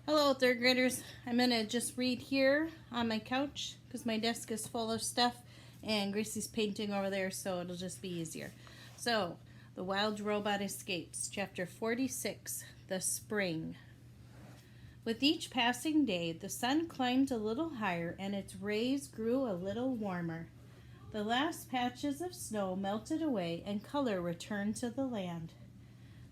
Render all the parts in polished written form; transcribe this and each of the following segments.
Hello, third graders. I'm going to just read here on my couch because my desk is full of stuff and Gracie's painting over there, so it'll just be easier. So, The Wild Robot Escapes, Chapter 46, The Spring. With each passing day, the sun climbed a little higher and its rays grew a little warmer. The last patches of snow melted away and color returned to the land.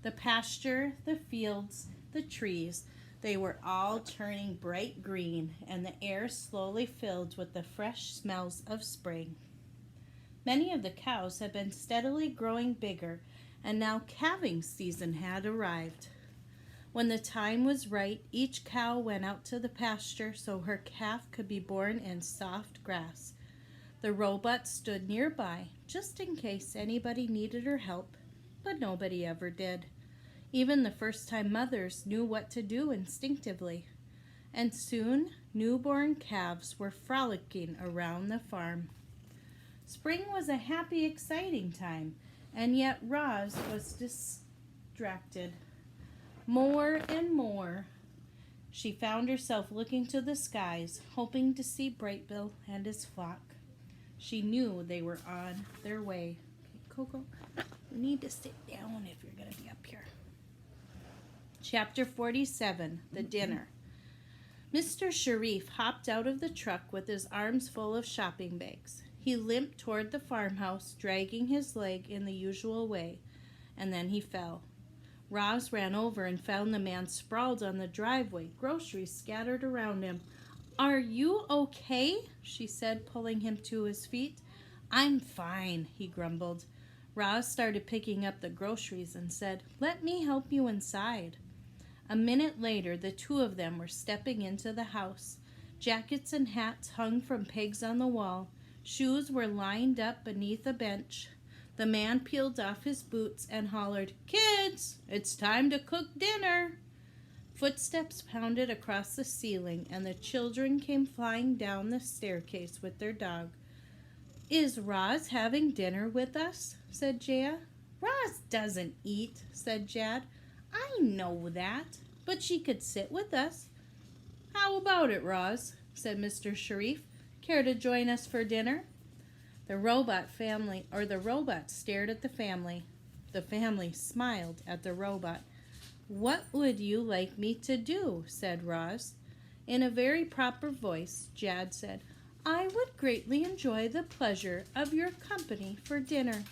The pasture, the fields, the trees, they were all turning bright green, and the air slowly filled with the fresh smells of spring. Many of the cows had been steadily growing bigger, and now calving season had arrived. When the time was right, each cow went out to the pasture so her calf could be born in soft grass. The robot stood nearby, just in case anybody needed her help, but nobody ever did. Even the first-time mothers knew what to do instinctively. And soon, newborn calves were frolicking around the farm. Spring was a happy, exciting time, and yet Roz was distracted. More and more, she found herself looking to the skies, hoping to see Brightbill and his flock. She knew they were on their way. Okay, Coco, you need to sit down if you're going to be up here. Chapter 47, The Dinner. Mr. Sharif hopped out of the truck with his arms full of shopping bags. He limped toward the farmhouse, dragging his leg in the usual way, and then he fell. Roz ran over and found the man sprawled on the driveway, groceries scattered around him. "Are you okay?" she said, pulling him to his feet. "I'm fine," he grumbled. Roz started picking up the groceries and said, "Let me help you inside." A minute later, the two of them were stepping into the house. Jackets and hats hung from pegs on the wall. Shoes were lined up beneath a bench. The man peeled off his boots and hollered, "Kids, it's time to cook dinner." Footsteps pounded across the ceiling, and the children came flying down the staircase with their dog. "Is Roz having dinner with us?" said Jaya. "Roz doesn't eat," said Jad. "I know that, but she could sit with us." "How about it, Roz?" said Mr. Sharif. "Care to join us for dinner?" The robot stared at the family. The family smiled at the robot. "What would you like me to do?" said Roz. In a very proper voice, Jad said, "I would greatly enjoy the pleasure of your company for dinner."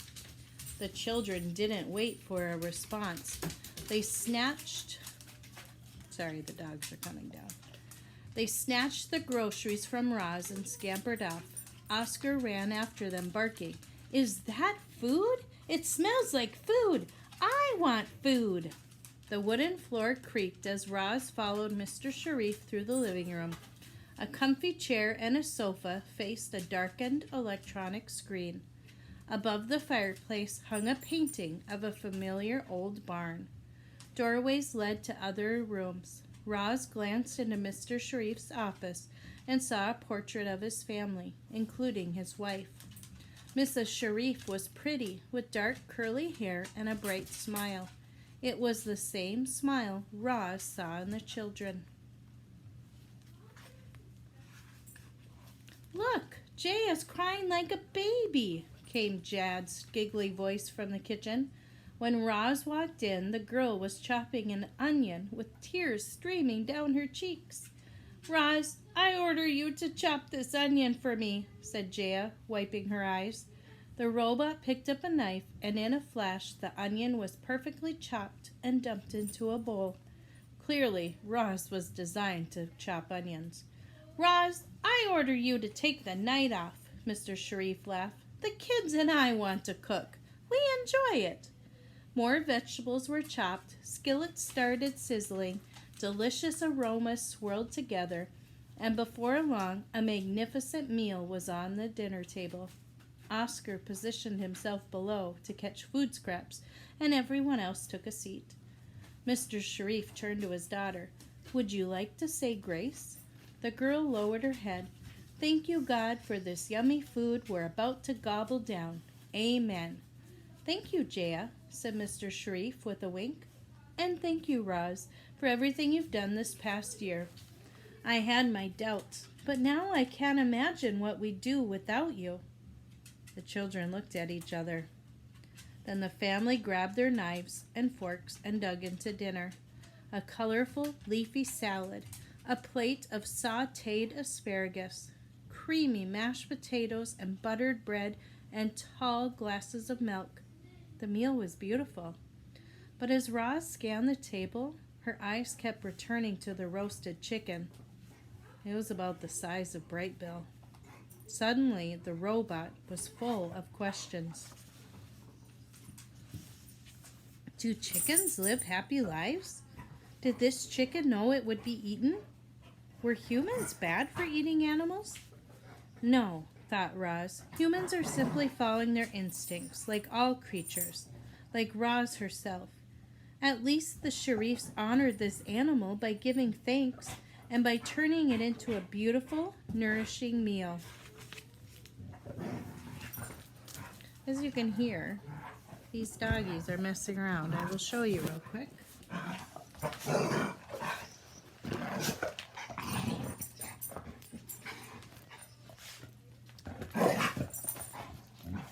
The children didn't wait for a response. The dogs are coming down. They snatched the groceries from Roz and scampered off. Oscar ran after them, barking, "Is that food? It smells like food! I want food!" The wooden floor creaked as Roz followed Mr. Sharif through the living room. A comfy chair and a sofa faced a darkened electronic screen. Above the fireplace hung a painting of a familiar old barn. Doorways led to other rooms. Roz glanced into Mr. Sharif's office and saw a portrait of his family, including his wife. Mrs. Sharif was pretty, with dark curly hair and a bright smile. It was the same smile Roz saw in the children. "Look, Jay is crying like a baby," came Jad's giggly voice from the kitchen. When Roz walked in, the girl was chopping an onion with tears streaming down her cheeks. "Roz, I order you to chop this onion for me," said Jaya, wiping her eyes. The robot picked up a knife, and in a flash the onion was perfectly chopped and dumped into a bowl. Clearly, Roz was designed to chop onions. "Roz, I order you to take the night off," Mr. Sharif laughed. "The kids and I want to cook. We enjoy it." More vegetables were chopped, skillets started sizzling, delicious aromas swirled together, and before long a magnificent meal was on the dinner table. Oscar positioned himself below to catch food scraps, and everyone else took a seat. Mr. Sharif turned to his daughter. "Would you like to say grace?" The girl lowered her head. "Thank you, God, for this yummy food we're about to gobble down. Amen." "Thank you, Jaya," said Mr. Sharif with a wink. "And thank you, Roz, for for everything you've done this past year. I had my doubts, but now I can't imagine what we'd do without you." The children looked at each other. Then the family grabbed their knives and forks and dug into dinner. A colorful, leafy salad, a plate of sautéed asparagus, creamy mashed potatoes and buttered bread, and tall glasses of milk. The meal was beautiful. But as Roz scanned the table, her eyes kept returning to the roasted chicken. It was about the size of Brightbill. Suddenly, the robot was full of questions. Do chickens live happy lives? Did this chicken know it would be eaten? Were humans bad for eating animals? No, thought Roz. Humans are simply following their instincts, like all creatures, like Roz herself. At least the Sharifs honored this animal by giving thanks and by turning it into a beautiful, nourishing meal. As you can hear, these doggies are messing around. I will show you real quick.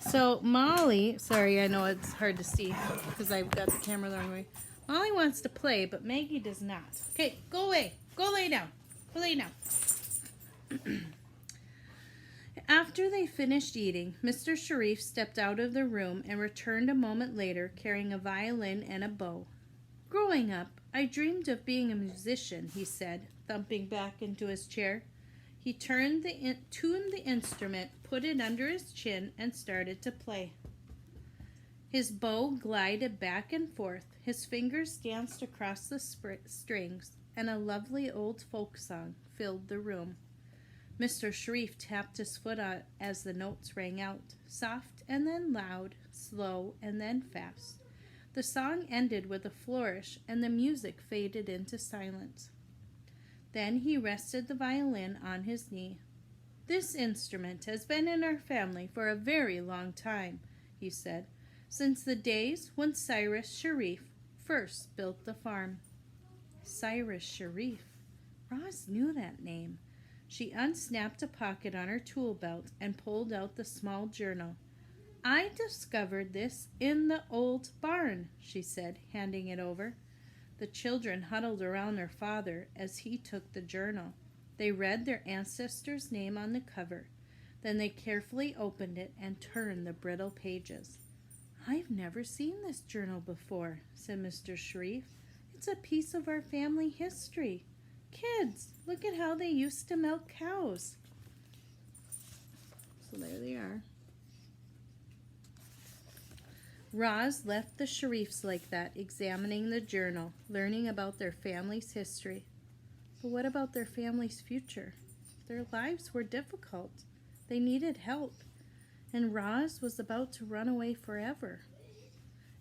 So Molly, sorry, I know it's hard to see because I've got the camera the wrong way. Molly wants to play, but Maggie does not. Okay, go away. Go lay down. Go lay down. After they finished eating, Mr. Sharif stepped out of the room and returned a moment later carrying a violin and a bow. Growing up, I dreamed of being a musician, he said, thumping back into his chair. He tuned the instrument, put it under his chin, and started to play. His bow glided back and forth, his fingers danced across the strings, and a lovely old folk song filled the room. Mr. Sharif tapped his foot on as the notes rang out, soft and then loud, slow and then fast. The song ended with a flourish, and the music faded into silence. Then he rested the violin on his knee. This instrument has been in our family for a very long time, he said, since the days when Cyrus Sharif first built the farm. Cyrus Sharif. Roz knew that name. She unsnapped a pocket on her tool belt and pulled out the small journal. I discovered this in the old barn, she said, handing it over. The children huddled around their father as he took the journal. They read their ancestor's name on the cover. Then they carefully opened it and turned the brittle pages. I've never seen this journal before, said Mr. Sharif. It's a piece of our family history. Kids, look at how they used to milk cows. So there they are. Roz left the Sharifs like that, examining the journal, learning about their family's history. But what about their family's future? Their lives were difficult. They needed help. And Roz was about to run away forever.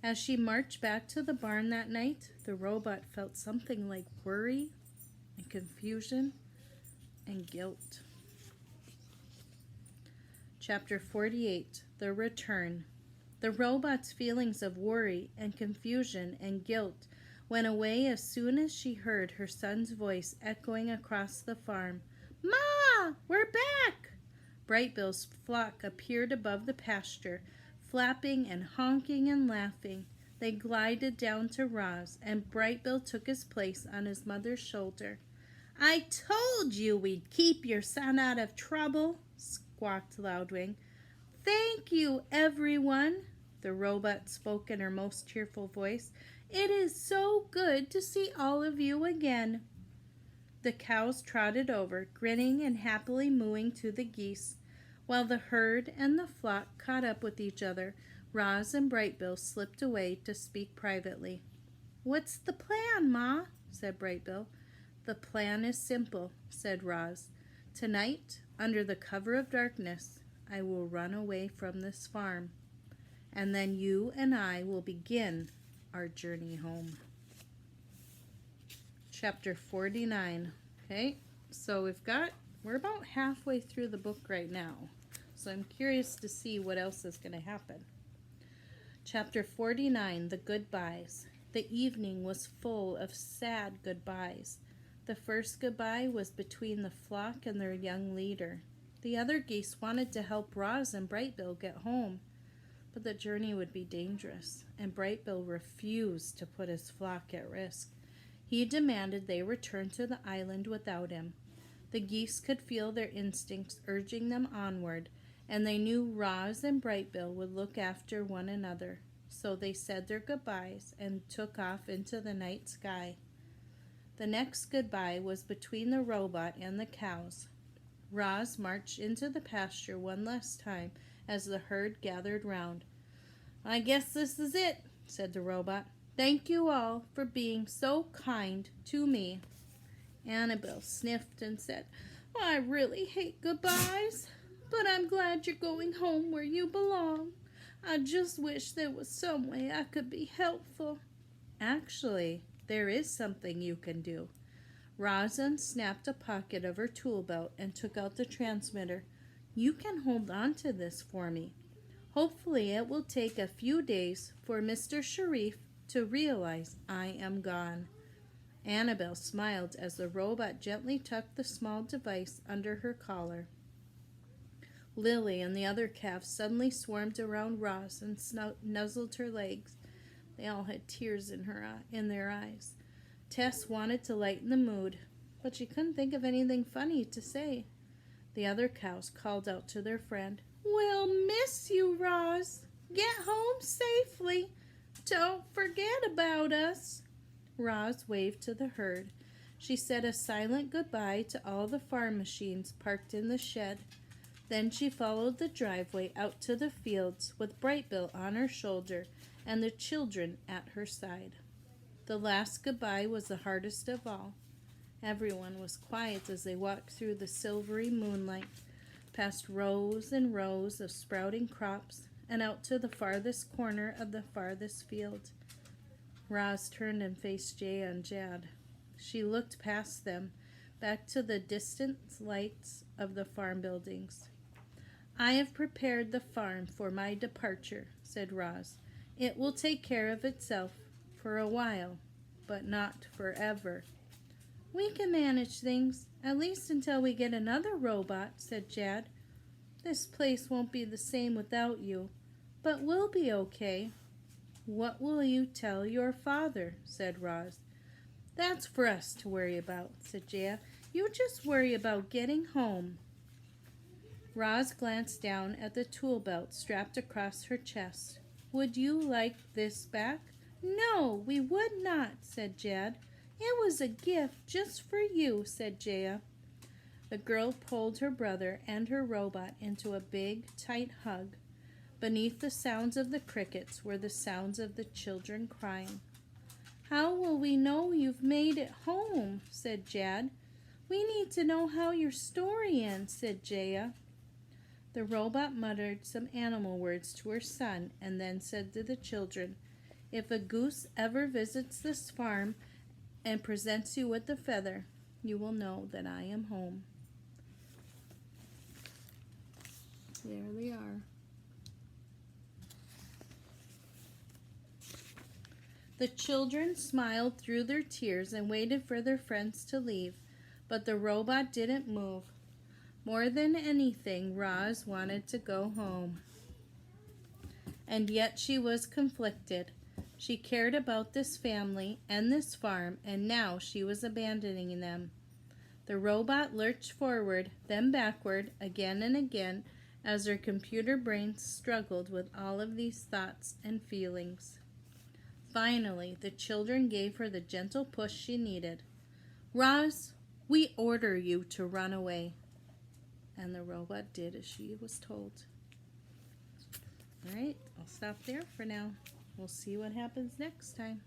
As she marched back to the barn that night, the robot felt something like worry and confusion and guilt. Chapter 48, The Return. The robot's feelings of worry and confusion and guilt went away as soon as she heard her son's voice echoing across the farm. Ma, we're back! Brightbill's flock appeared above the pasture, flapping and honking and laughing. They glided down to Roz, and Brightbill took his place on his mother's shoulder. I told you we'd keep your son out of trouble, squawked Loudwing. Thank you, everyone, the robot spoke in her most cheerful voice. It is so good to see all of you again. The cows trotted over, grinning and happily mooing to the geese. While the herd and the flock caught up with each other, Roz and Brightbill slipped away to speak privately. What's the plan, Ma? Said Brightbill. The plan is simple, said Roz. Tonight, under the cover of darkness, I will run away from this farm, and then you and I will begin our journey home. Chapter 49. Okay, so we're about halfway through the book right now, so I'm curious to see what else is going to happen. Chapter 49, The Goodbyes. The evening was full of sad goodbyes. The first goodbye was between the flock and their young leader. The other geese wanted to help Roz and Brightbill get home, but the journey would be dangerous, and Brightbill refused to put his flock at risk. He demanded they return to the island without him. The geese could feel their instincts urging them onward, and they knew Roz and Brightbill would look after one another. So they said their goodbyes and took off into the night sky. The next goodbye was between the robot and the cows. Roz marched into the pasture one last time as the herd gathered round. "I guess this is it," said the robot. "Thank you all for being so kind to me." Annabelle sniffed and said, "I really hate goodbyes, but I'm glad you're going home where you belong. I just wish there was some way I could be helpful." "Actually, there is something you can do." Roz unsnapped a pocket of her tool belt and took out the transmitter. "You can hold on to this for me. Hopefully it will take a few days for Mr. Sharif to realize I am gone." Annabelle smiled as the robot gently tucked the small device under her collar. Lily and the other calves suddenly swarmed around Roz and nuzzled her legs. They all had tears in their eyes. Tess wanted to lighten the mood, but she couldn't think of anything funny to say. The other cows called out to their friend, "We'll miss you, Roz. Get home safely. Don't forget about us." Roz waved to the herd. She said a silent goodbye to all the farm machines parked in the shed. Then she followed the driveway out to the fields with Brightbill on her shoulder and the children at her side. The last goodbye was the hardest of all. Everyone was quiet as they walked through the silvery moonlight, past rows and rows of sprouting crops, and out to the farthest corner of the farthest field. Roz turned and faced Jay and Jad. She looked past them, back to the distant lights of the farm buildings. "I have prepared the farm for my departure," said Roz. "It will take care of itself for a while, but not forever." "We can manage things, at least until we get another robot," said Jad. "This place won't be the same without you, but we'll be okay." "What will you tell your father?" said Roz. "That's for us to worry about," said Jaya. "You just worry about getting home." Roz glanced down at the tool belt strapped across her chest. "Would you like this back?" "No, we would not," said Jad. "It was a gift just for you," said Jaya. The girl pulled her brother and her robot into a big, tight hug. Beneath the sounds of the crickets were the sounds of the children crying. "How will we know you've made it home?" said Jad. "We need to know how your story ends," said Jaya. The robot muttered some animal words to her son and then said to the children, "If a goose ever visits this farm and presents you with a feather, you will know that I am home." There they are. The children smiled through their tears and waited for their friends to leave, but the robot didn't move. More than anything, Roz wanted to go home. And yet she was conflicted. She cared about this family and this farm, and now she was abandoning them. The robot lurched forward, then backward, again and again, as her computer brain struggled with all of these thoughts and feelings. Finally, the children gave her the gentle push she needed. "Roz, we order you to run away." And the robot did as she was told. All right, I'll stop there for now. We'll see what happens next time.